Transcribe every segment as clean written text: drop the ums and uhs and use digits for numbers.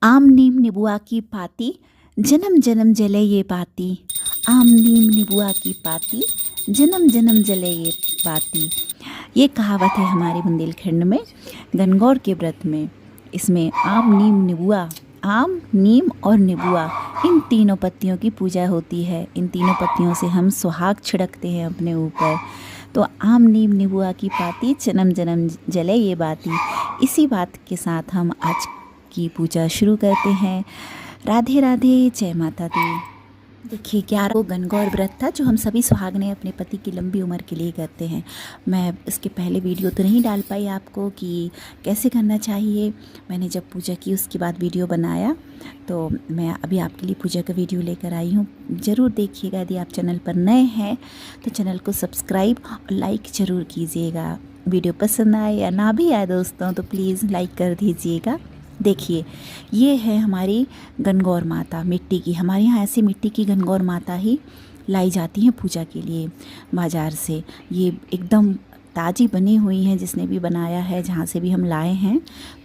आम नीम निबुआ की पाती, जन्म जन्म जले ये पाती। आम नीम निबुआ की पाती, जन्म जन्म जले ये पाती। ये कहावत है हमारे बुंदेलखंड में गणगौर के व्रत में। इसमें आम नीम निबुआ, आम नीम और निबुआ, इन तीनों पत्तियों की पूजा होती है। इन तीनों पत्तियों से हम सुहाग छिड़कते हैं अपने ऊपर। तो आम नीम निबुआ की पाती, जन्म जन्म जले ये बाती। इसी बात के साथ हम आज की पूजा शुरू करते हैं। राधे राधे, जय माता दी। देखिए 11 गणगौर व्रत था जो हम सभी सुहागनें अपने पति की लंबी उम्र के लिए करते हैं। मैं इसके पहले वीडियो तो नहीं डाल पाई आपको कि कैसे करना चाहिए। मैंने जब पूजा की उसके बाद वीडियो बनाया, तो मैं अभी आपके लिए पूजा का वीडियो लेकर आई हूँ। ज़रूर देखिएगा। यदि आप चैनल पर नए हैं तो चैनल को सब्सक्राइब और लाइक ज़रूर कीजिएगा। वीडियो पसंद आए या ना भी आए दोस्तों तो प्लीज़ लाइक कर दीजिएगा। देखिए, ये है हमारी गणगौर माता मिट्टी की। हमारे यहाँ ऐसी मिट्टी की गणगौर माता ही लाई जाती हैं पूजा के लिए बाज़ार से। ये एकदम ताज़ी बनी हुई हैं, जिसने भी बनाया है, जहाँ से भी हम लाए हैं।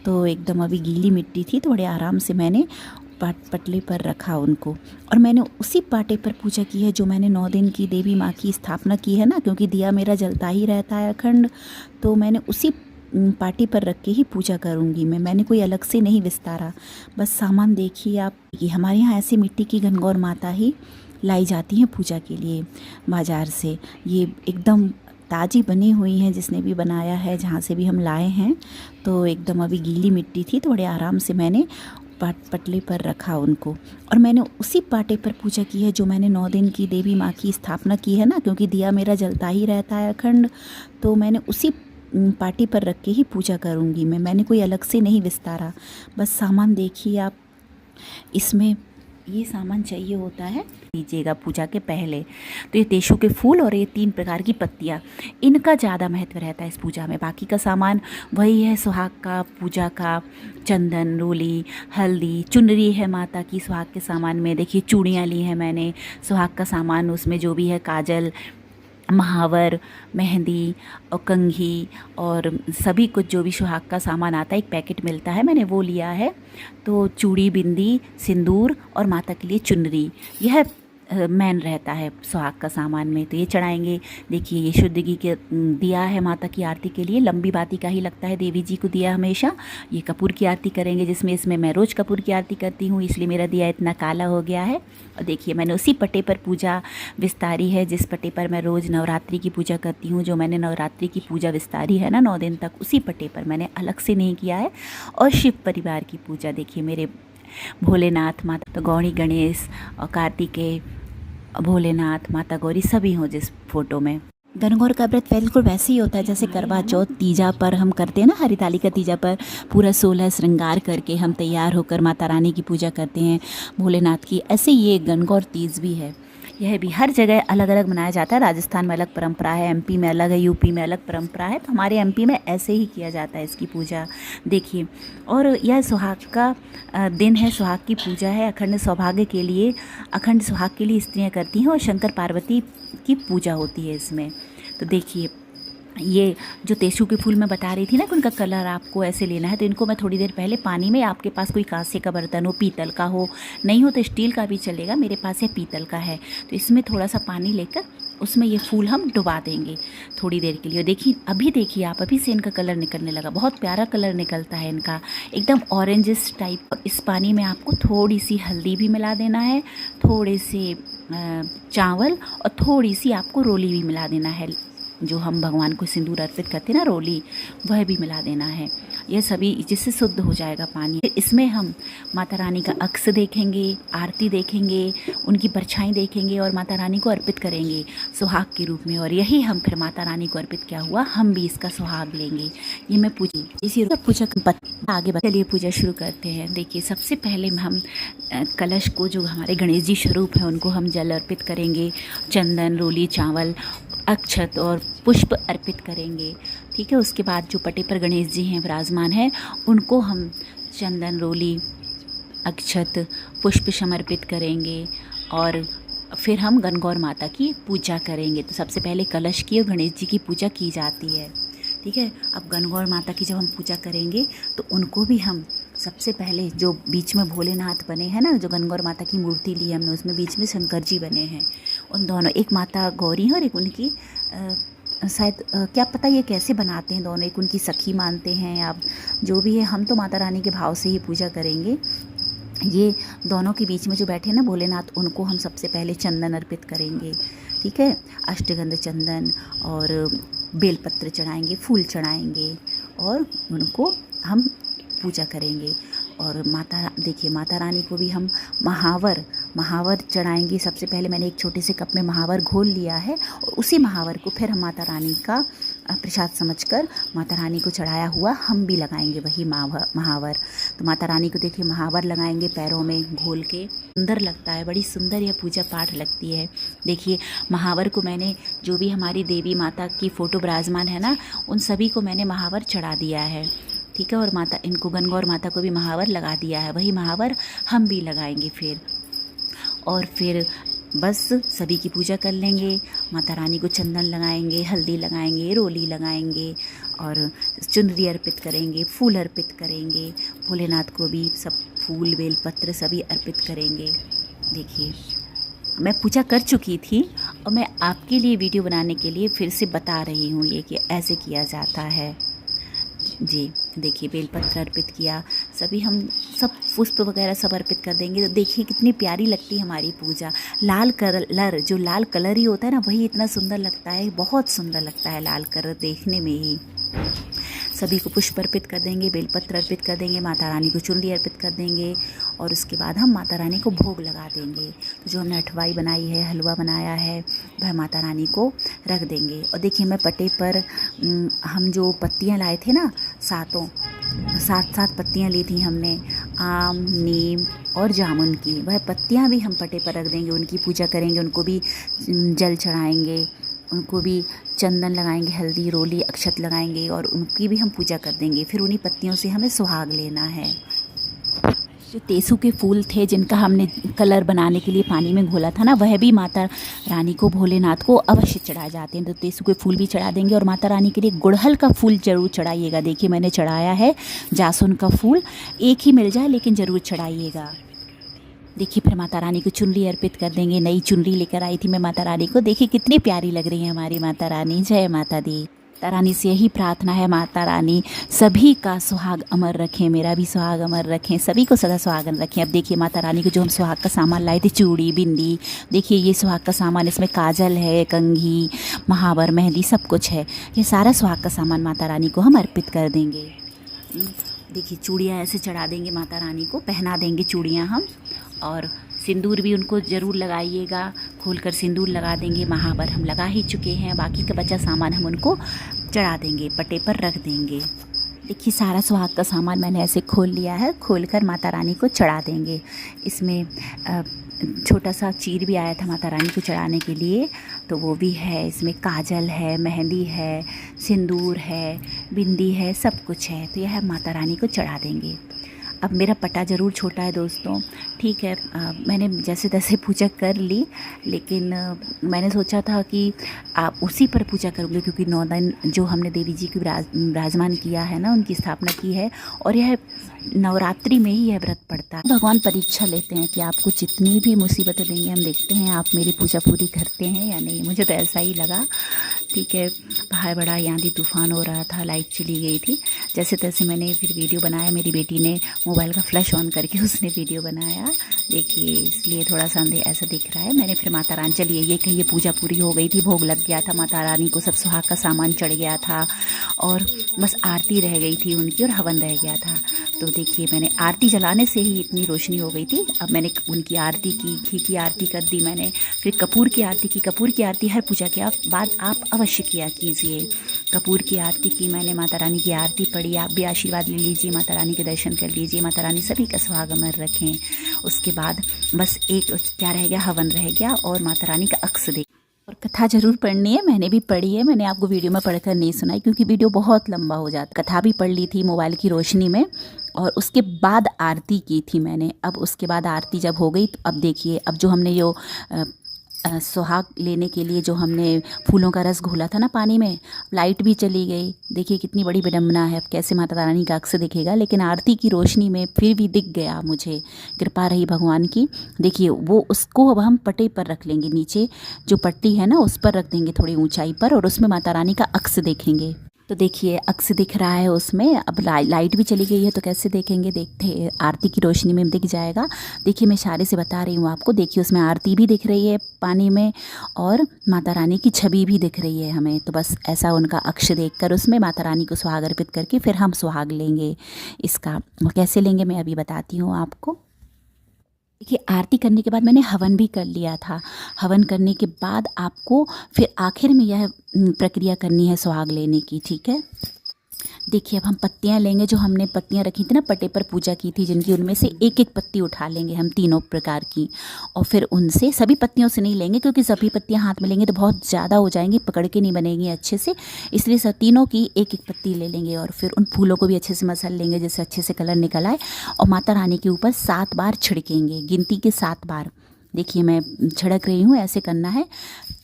तो एकदम अभी गीली मिट्टी थी, तो बड़े आराम से मैंने पटले पर रखा उनको, और मैंने उसी पाटे पर पूजा की है जो मैंने 9 दिन की देवी माँ की स्थापना की है ना, क्योंकि दिया मेरा जलता ही रहता है अखंड। तो मैंने उसी पार्टी पर रख के ही पूजा करूँगी मैंने कोई अलग से नहीं विस्तारा। बस सामान देखिए आप कि हमारे यहाँ ऐसी मिट्टी की गणगौर माता ही लाई जाती हैं पूजा के लिए बाज़ार से। ये एकदम ताज़ी बनी हुई हैं, जिसने भी बनाया है, जहाँ से भी हम लाए हैं। तो एकदम अभी गीली मिट्टी थी, तो बड़े आराम से मैंने पटले पर रखा उनको, और मैंने उसी पाटे पर पूजा की है जो मैंने 9 दिन की देवी माँ की स्थापना की है ना, क्योंकि दिया मेरा जलता ही रहता है अखंड। तो मैंने उसी पार्टी पर रख के ही पूजा करूँगी मैंने कोई अलग से नहीं विस्तारा। बस सामान देखिए आप। इसमें ये सामान चाहिए होता है दीजिएगा पूजा के पहले। तो ये तेशु के फूल और ये 3 प्रकार की पत्तियाँ, इनका ज़्यादा महत्व रहता है इस पूजा में। बाकी का सामान वही है सुहाग का, पूजा का, चंदन, रोली, हल्दी, चुनरी है माता की सुहाग के सामान में। देखिए चूड़ियाँ ली हैं मैंने सुहाग का सामान, उसमें जो भी है काजल, महावर, मेहंदी और कंघी और सभी कुछ जो भी सुहाग का सामान आता है, एक पैकेट मिलता है, मैंने वो लिया है। तो चूड़ी, बिंदी, सिंदूर और माता के लिए चुनरी, यह मैन रहता है सुहाग का सामान में। तो ये चढ़ाएंगे। देखिए ये शुद्ध घी के दिया है माता की आरती के लिए, लंबी बाती का ही लगता है देवी जी को दिया हमेशा। ये कपूर की आरती करेंगे, जिसमें इसमें मैं रोज़ कपूर की आरती करती हूँ, इसलिए मेरा दिया इतना काला हो गया है। और देखिए मैंने उसी पट्टे पर पूजा विस्तारी है, जिस पट्टे पर मैं रोज़ नवरात्रि की पूजा करती हूँ। जो मैंने नवरात्रि की पूजा विस्तारी है ना 9 दिन तक, उसी पट्टे पर मैंने अलग से नहीं किया है। और शिव परिवार की पूजा देखिए, मेरे भोलेनाथ, माता तो गौरी गणेश और कार्तिकेय, भोलेनाथ, माता गौरी सभी हों जिस फोटो में। गणगौर का व्रत बिल्कुल वैसे ही होता है जैसे करवा चौथ तीजा पर हम करते हैं ना। हरिताली का तीजा पर पूरा 16 श्रृंगार करके हम तैयार होकर माता रानी की पूजा करते हैं, भोलेनाथ की। ऐसे ये गणगौर तीज भी है। यह भी हर जगह अलग अलग मनाया जाता है। राजस्थान में अलग परंपरा है, एमपी में अलग है, यूपी में अलग परंपरा है। तो हमारे एमपी में ऐसे ही किया जाता है इसकी पूजा। देखिए, और यह सुहाग का दिन है, सुहाग की पूजा है। अखंड सौभाग्य के लिए, अखंड सुहाग के लिए स्त्रियाँ करती हैं, और शंकर पार्वती की पूजा होती है इसमें। तो देखिए ये जो तेसू के फूल मैं बता रही थी ना कि उनका कलर आपको ऐसे लेना है, तो इनको मैं थोड़ी देर पहले पानी में, आपके पास कोई कांसे का बर्तन हो, पीतल का हो, नहीं हो तो स्टील का भी चलेगा, मेरे पास ये पीतल का है। तो इसमें थोड़ा सा पानी लेकर उसमें ये फूल हम डुबा देंगे थोड़ी देर के लिए। देखिए अभी देखिए आप, अभी से इनका कलर निकलने लगा, बहुत प्यारा कलर निकलता है इनका, एकदम ऑरेंजिस टाइप। और इस पानी में आपको थोड़ी सी हल्दी भी मिला देना है, थोड़े से चावल और थोड़ी सी आपको रोली भी मिला देना है, जो हम भगवान को सिंदूर अर्पित करते हैं ना, रोली, वह भी मिला देना है। यह सभी, जिससे शुद्ध हो जाएगा पानी। इसमें हम माता रानी का अक्स देखेंगे, आरती देखेंगे, उनकी परछाई देखेंगे और माता रानी को अर्पित करेंगे सुहाग के रूप में। और यही हम फिर माता रानी को अर्पित क्या हुआ, हम भी इसका सुहाग लेंगे। ये मैं पूजी इसी पूजा आगे चलिए पूजा शुरू करते हैं। देखिए सबसे पहले हम कलश को, जो हमारे गणेश जी स्वरूप हैं, उनको हम जल अर्पित करेंगे, चंदन, रोली, चावल, अक्षत और पुष्प अर्पित करेंगे। ठीक है, उसके बाद जो पटे पर गणेश जी हैं विराजमान हैं, उनको हम चंदन, रोली, अक्षत, पुष्प समर्पित करेंगे। और फिर हम गणगौर माता की पूजा करेंगे। तो सबसे पहले कलश की और गणेश जी की पूजा की जाती है। ठीक है, अब गणगौर माता की जब हम पूजा करेंगे तो उनको भी हम सबसे पहले जो बीच में भोलेनाथ बने हैं ना, जो गणगौर माता की मूर्ति ली है हमने, उसमें बीच में शंकर जी बने हैं। उन दोनों, एक माता गौरी है और एक उनकी शायद क्या पता ये कैसे बनाते हैं दोनों, एक उनकी सखी मानते हैं आप, जो भी है। हम तो माता रानी के भाव से ही पूजा करेंगे। ये दोनों के बीच में जो बैठे ना भोलेनाथ, उनको हम सबसे पहले चंदन अर्पित करेंगे, ठीक है। अष्टगंध चंदन और बेलपत्र चढ़ाएंगे, फूल चढ़ाएंगे और उनको हम पूजा करेंगे। और देखिए माता रानी को भी हम महावर चढ़ाएंगे। सबसे पहले मैंने एक छोटे से कप में महावर घोल लिया है और उसी महावर को फिर हम माता रानी का प्रसाद समझकर माता रानी को चढ़ाया हुआ हम भी लगाएंगे वही महावर। तो माता रानी को देखिए महावर लगाएंगे पैरों में घोल के, सुंदर लगता है, बड़ी सुंदर यह पूजा पाठ लगती है। देखिए महावर को मैंने, जो भी हमारी देवी माता की फ़ोटो विराजमान है ना, उन सभी को मैंने महावर चढ़ा दिया है, ठीक है। और माता, इनको गणगौर माता को भी महावर लगा दिया है, वही महावर हम भी लगाएंगे फिर। और फिर बस सभी की पूजा कर लेंगे। माता रानी को चंदन लगाएंगे, हल्दी लगाएंगे, रोली लगाएंगे और चुनरी अर्पित करेंगे, फूल अर्पित करेंगे। भोलेनाथ को भी सब फूल बेलपत्र सभी अर्पित करेंगे। देखिए मैं पूजा कर चुकी थी और मैं आपके लिए वीडियो बनाने के लिए फिर से बता रही हूँ ये कि ऐसे किया जाता है जी। देखिए बेलपत्र अर्पित किया, सभी हम सब पुष्प वगैरह सब अर्पित कर देंगे। तो देखिए कितनी प्यारी लगती है हमारी पूजा। लाल कलर, जो लाल कलर ही होता है ना, वही इतना सुंदर लगता है, बहुत सुंदर लगता है लाल कलर देखने में ही। सभी को पुष्प अर्पित कर देंगे, बेलपत्र अर्पित कर देंगे, माता रानी को चुनरी अर्पित कर देंगे और उसके बाद हम माता रानी को भोग लगा देंगे। तो जो हमने अठवाई बनाई है, हलवा बनाया है, वह माता रानी को रख देंगे। और देखिए मैं पटे पर हम जो पत्तियां लाए थे ना, सात पत्तियां ली थी हमने, आम, नीम और जामुन की, वह पत्तियां भी हम पटे पर रख देंगे, उनकी पूजा करेंगे, उनको भी जल चढ़ाएंगे, उनको भी चंदन लगाएंगे, हल्दी रोली अक्षत लगाएंगे और उनकी भी हम पूजा कर देंगे। फिर उन्हीं पत्तियों से हमें सुहाग लेना है। जो तेसु के फूल थे जिनका हमने कलर बनाने के लिए पानी में घोला था ना, वह भी माता रानी को, भोलेनाथ को अवश्य चढ़ाए जाते हैं। तो तेसु के फूल भी चढ़ा देंगे और माता रानी के लिए गुड़हल का फूल जरूर चढ़ाइएगा। देखिए मैंने चढ़ाया है जासुन का फूल, एक ही मिल जाए लेकिन ज़रूर चढ़ाइएगा। देखिए फिर माता रानी को चुनरी अर्पित कर देंगे। नई चुनरी लेकर आई थी मैं माता रानी को, देखिए कितनी प्यारी लग रही है हमारी माता रानी। जय माता दी। माता रानी से यही प्रार्थना है, माता रानी सभी का सुहाग अमर रखें, मेरा भी सुहाग अमर रखें, सभी को सदा सुहागन रखें। अब देखिए माता रानी को जो हम सुहाग का सामान लाए थे, चूड़ी, बिंदी, देखिए ये सुहाग का सामान, इसमें काजल है, कंघी, महावर, मेहंदी, सब कुछ है। ये सारा सुहाग का सामान माता रानी को हम अर्पित कर देंगे। देखिए चूड़ियाँ ऐसे चढ़ा देंगे, माता रानी को पहना देंगे चूड़ियाँ हम। और सिंदूर भी उनको ज़रूर लगाइएगा, खोलकर सिंदूर लगा देंगे। महावर हम लगा ही चुके हैं, बाकी का बचा सामान हम उनको चढ़ा देंगे, पटे पर रख देंगे। देखिए सारा सुहाग का सामान मैंने ऐसे खोल लिया है, खोलकर माता रानी को चढ़ा देंगे। इसमें छोटा सा चीर भी आया था माता रानी को चढ़ाने के लिए, तो वो भी है। इसमें काजल है, मेहंदी है, सिंदूर है, बिंदी है, सब कुछ है। तो यह माता रानी को चढ़ा देंगे। अब मेरा पटा ज़रूर छोटा है दोस्तों, ठीक है। मैंने जैसे तैसे पूजा कर ली, लेकिन मैंने सोचा था कि आप उसी पर पूजा करूँगी, क्योंकि 9 दिन जो हमने देवी जी को विराजमान किया है ना, उनकी स्थापना की है और यह नवरात्रि में ही यह व्रत पड़ता है। भगवान परीक्षा लेते हैं कि आपको जितनी भी मुसीबतें देंगे, हम देखते हैं आप मेरी पूजा पूरी करते हैं या नहीं। मुझे तो ऐसा ही लगा, ठीक है। बाहर बड़ा आंधी तूफान हो रहा था, लाइट चली गई थी। जैसे तैसे मैंने फिर वीडियो बनाया, मेरी बेटी ने मोबाइल का फ्लैश ऑन करके उसने वीडियो बनाया, देखिए इसलिए थोड़ा सा ऐसा दिख रहा है। मैंने फिर माता रानी, चलिए ये कहिए पूजा पूरी हो गई थी, भोग लग गया था, माता रानी को सब सुहाग का सामान चढ़ गया था और बस आरती रह गई थी उनकी और हवन रह गया था। तो देखिए मैंने आरती जलाने से ही इतनी रोशनी हो गई थी। अब मैंने उनकी आरती की, घी की आरती कर दी मैंने, फिर कपूर की आरती की। कपूर की आरती हर पूजा के बाद आप अवश्य किया कीजिए। कपूर की आरती की मैंने, माता रानी की आरती पढ़ी, आप भी आशीर्वाद ले लीजिए, माता रानी के दर्शन कर लीजिए। माता रानी सभी का सुहाग अमर रखें। उसके बाद बस एक क्या रह गया, हवन रह गया और माता रानी का अक्स देख। और कथा ज़रूर पढ़नी है, मैंने भी पढ़ी है, मैंने आपको वीडियो में पढ़कर नहीं सुनाई क्योंकि वीडियो बहुत लंबा हो जाता। कथा भी पढ़ ली थी मोबाइल की रोशनी में और उसके बाद आरती की थी मैंने। अब उसके बाद आरती जब हो गई तो अब देखिए, अब जो हमने जो सुहाग लेने के लिए जो हमने फूलों का रस घोला था ना पानी में, लाइट भी चली गई। देखिए कितनी बड़ी विडम्बना है, अब कैसे माता रानी का अक्स दिखेगा, लेकिन आरती की रोशनी में फिर भी दिख गया मुझे, कृपा रही भगवान की। देखिए वो उसको अब हम पट्टे पर रख लेंगे, नीचे जो पट्टी है ना उस पर रख देंगे थोड़ी ऊंचाई पर, और उसमें माता रानी का अक्स देखेंगे। तो देखिए अक्स दिख रहा है उसमें। अब लाइट भी चली गई है तो कैसे देखेंगे, देखते आरती की रोशनी में दिख जाएगा। देखिए मैं इशारे से बता रही हूँ आपको, देखिए उसमें आरती भी दिख रही है पानी में, और माता रानी की छवि भी दिख रही है हमें। तो बस ऐसा उनका अक्ष देखकर उसमें माता रानी को सुहाग अर्पित करके फिर हम सुहाग लेंगे। इसका कैसे लेंगे मैं अभी बताती हूँ आपको। देखिए आरती करने के बाद मैंने हवन भी कर लिया था। हवन करने के बाद आपको फिर आखिर में यह प्रक्रिया करनी है सुहाग लेने की, ठीक है। देखिए अब हम पत्तियां लेंगे, जो हमने पत्तियां रखी थी ना पट्टे पर पूजा की थी जिनकी, उनमें से एक एक पत्ती उठा लेंगे हम तीनों प्रकार की, और फिर उनसे सभी पत्तियों से नहीं लेंगे क्योंकि सभी पत्तियां हाथ में लेंगे तो बहुत ज़्यादा हो जाएंगी, पकड़ के नहीं बनेंगी अच्छे से, इसलिए सब तीनों की एक एक पत्ती ले लेंगे। और फिर उन फूलों को भी अच्छे से मसल लेंगे जिससे अच्छे से कलर निकल आए, और माता रानी के ऊपर 7 बार छिड़केंगे, गिनती के 7 बार। देखिए मैं छिड़क रही हूँ, ऐसे करना है।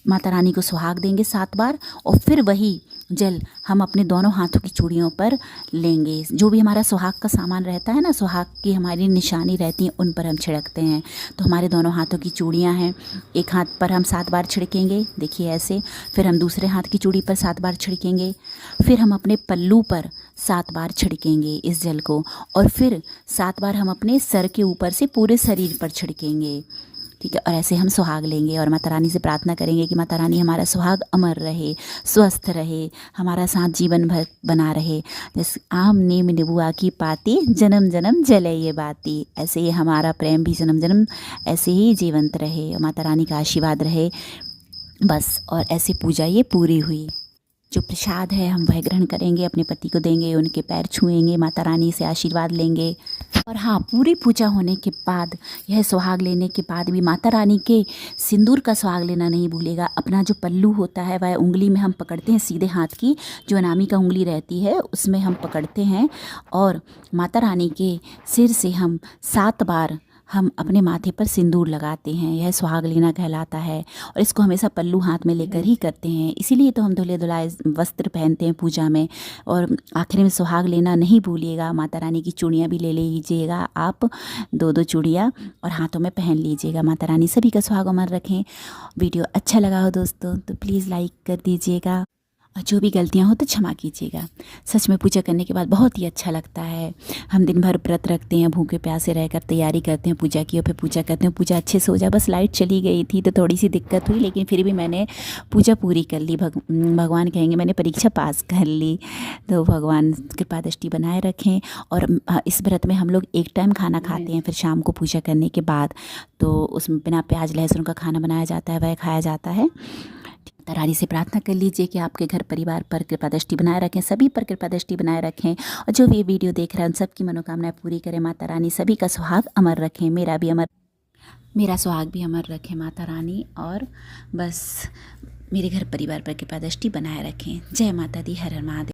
माता रानी को सुहाग देंगे 7 बार, और फिर वही जल हम अपने दोनों हाथों की चूड़ियों पर लेंगे। जो भी हमारा सुहाग का सामान रहता है ना, सुहाग की हमारी निशानी रहती है, उन पर हम छिड़कते हैं। तो हमारे दोनों हाथों की चूड़ियाँ हैं, एक हाथ पर हम 7 बार छिड़केंगे, देखिए ऐसे। फिर हम दूसरे हाथ की चूड़ी पर 7 बार छिड़केंगे। फिर हम अपने पल्लू पर 7 बार छिड़केंगे इस जल को, और फिर 7 बार हम अपने सर के ऊपर से पूरे शरीर पर छिड़केंगे, ठीक है। और ऐसे हम सुहाग लेंगे और माता रानी से प्रार्थना करेंगे कि माता रानी हमारा सुहाग अमर रहे, स्वस्थ रहे, हमारा साथ जीवन भर बना रहे। जैसे आम नीम निबुआ की पाती, जन्म जन्म जले ये बाती, ऐसे ही हमारा प्रेम भी जन्म जन्म ऐसे ही जीवंत रहे, और माता रानी का आशीर्वाद रहे बस। और ऐसे पूजा ये पूरी हुई। जो प्रसाद है हम वह ग्रहण करेंगे, अपने पति को देंगे, उनके पैर छुएंगे, माता रानी से आशीर्वाद लेंगे। और हाँ, पूरी पूजा होने के बाद, यह सुहाग लेने के बाद भी माता रानी के सिंदूर का सुहाग लेना नहीं भूलेगा। अपना जो पल्लू होता है वह उंगली में हम पकड़ते हैं, सीधे हाथ की जो अनामी का उंगली रहती है उसमें हम पकड़ते हैं, और माता रानी के सिर से हम 7 बार हम अपने माथे पर सिंदूर लगाते हैं। यह सुहाग लेना कहलाता है, और इसको हमेशा पल्लू हाथ में लेकर ही करते हैं। इसीलिए तो हम धुले धुलाए वस्त्र पहनते हैं पूजा में। और आखिर में सुहाग लेना नहीं भूलिएगा। माता रानी की चूड़ियाँ भी ले लीजिएगा आप, 2-2 चूड़ियाँ, और हाथों में पहन लीजिएगा। माता रानी सभी का सुहाग अमर रखें। वीडियो अच्छा लगा हो दोस्तों तो प्लीज़ लाइक कर दीजिएगा, और जो भी गलतियाँ हो तो क्षमा कीजिएगा। सच में पूजा करने के बाद बहुत ही अच्छा लगता है। हम दिन भर व्रत रखते हैं, भूखे प्यासे रहकर तैयारी करते हैं पूजा की, और फिर पूजा करते हैं, पूजा अच्छे से हो जाए। बस लाइट चली गई थी तो थोड़ी सी दिक्कत हुई, लेकिन फिर भी मैंने पूजा पूरी कर ली। भगवान कहेंगे मैंने परीक्षा पास कर ली। तो भगवान कृपा दृष्टि बनाए रखें। और इस व्रत में हम लोग एक टाइम खाना खाते हैं, फिर शाम को पूजा करने के बाद तो उसमें बिना प्याज लहसुन का खाना बनाया जाता है, वह खाया जाता है। माता रानी से प्रार्थना कर लीजिए कि आपके घर परिवार पर कृपा दृष्टि बनाए रखें, सभी पर कृपा दृष्टि बनाए रखें, और जो भी ये वीडियो देख रहे हैं उन सबकी मनोकामनाएं पूरी करें। माता रानी सभी का सुहाग अमर रखें, मेरा सुहाग भी अमर रखें माता रानी, और बस मेरे घर परिवार पर कृपा दृष्टि बनाए रखें। जय माता दी, हर हर महादेव।